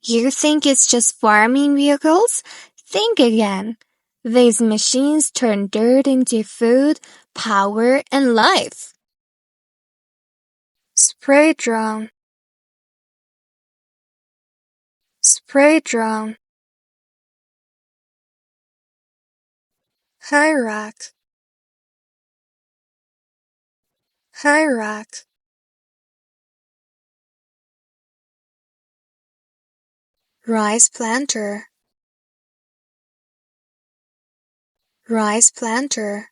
You think it's just farming vehicles? Think again. These machines turn dirt into food, power, and life. Spray drone. Spray drone. High rack. High rack. Rice planter. Rice planter.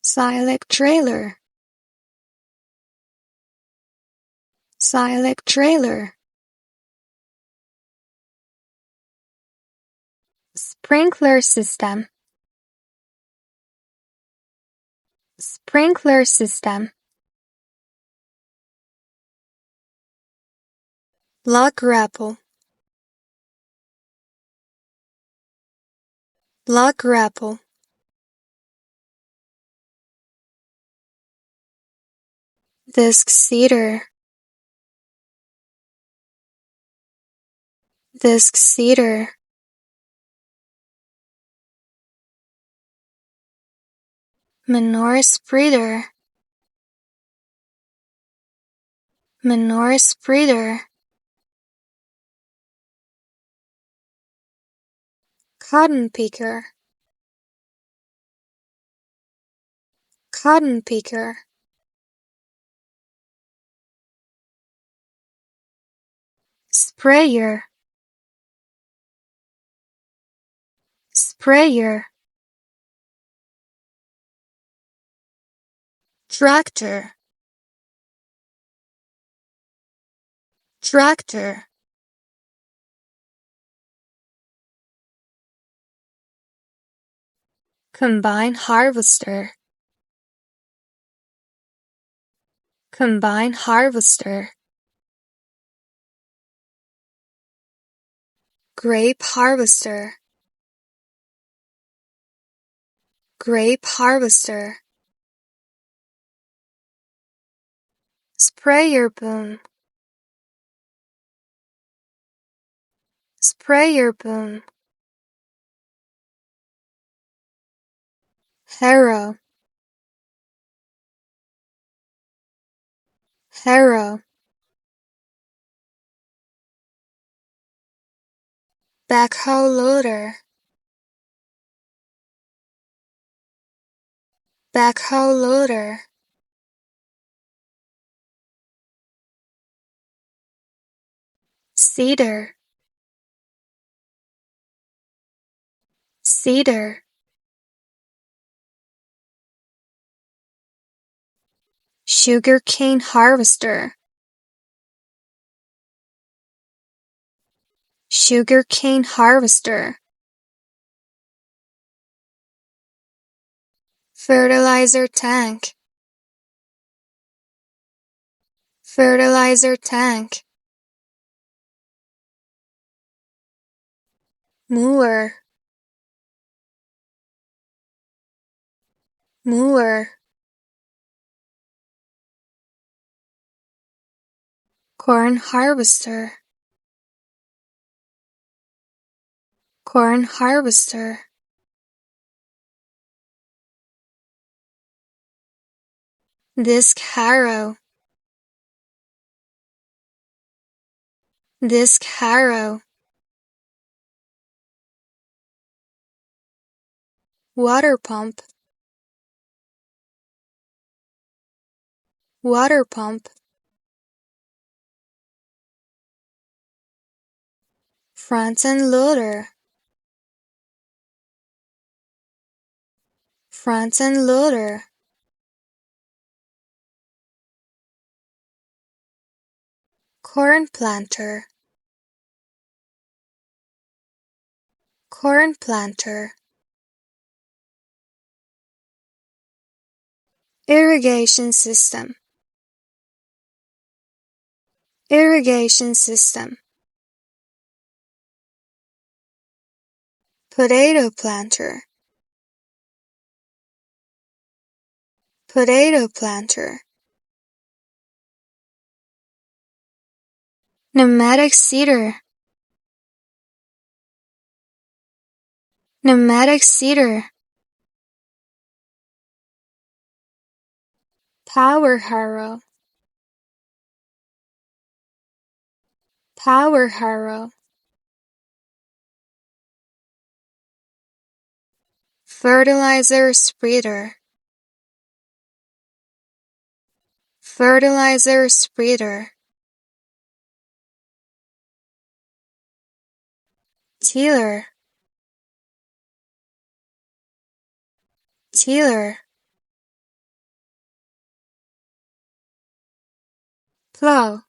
Silage trailer. Silage trailer. Sprinkler system. Sprinkler system. Log grapple. Log grapple. Disc seeder. Disc seeder. Manure spreader. Manure spreader. Cotton picker. Cotton picker. Sprayer. Sprayer. Tractor. Tractor. Combine harvester. Combine harvester. Grape harvester. Grape harvester. Sprayer boom. Sprayer boom. Harrow. Harrow. Backhoe loader. Backhoe loader. Cedar. Cedar. Sugarcane harvester. Sugarcane harvester. Fertilizer tank. Fertilizer tank. Mower. Mower. Corn harvester. Corn harvester. Disc harrow. Disc harrow. Water pump. Water pump. Front end loader. Front end loader. Corn planter. Corn planter. Irrigation system. Irrigation system. Potato planter. Potato planter. Pneumatic seeder. Pneumatic seeder. Power harrow. Power harrow. Fertilizer spreader. Fertilizer spreader. Tiller. Tiller. Plow.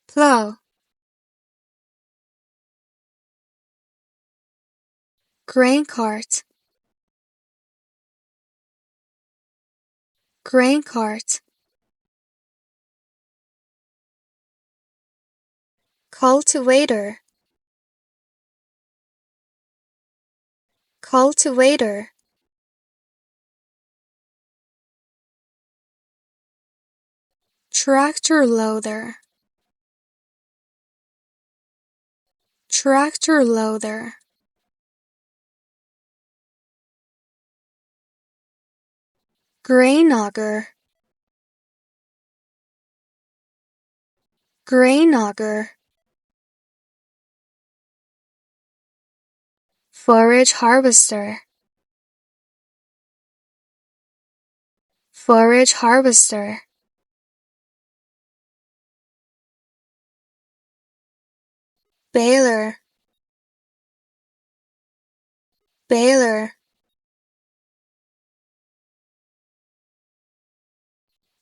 Plow. Grain cart. Grain cart. Cultivator. Cultivator. Tractor loader. Tractor loader. Grain auger. Grain auger. Forage harvester. Forage harvester. Baler. Baler.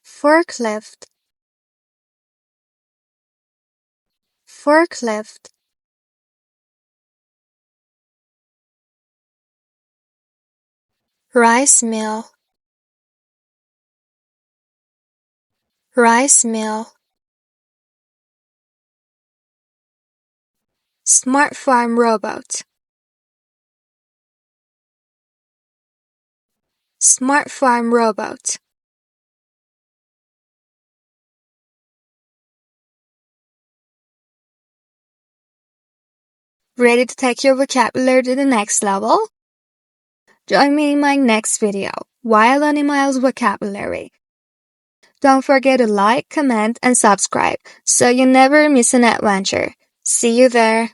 Forklift. Forklift. Rice mill. Rice mill. Smart farm robot. Smart farm robot. Ready to take your vocabulary to the next level? Join me in my next video, Wild Animals Vocabulary. Don't forget to like, comment, and subscribe so you never miss an adventure. See you there.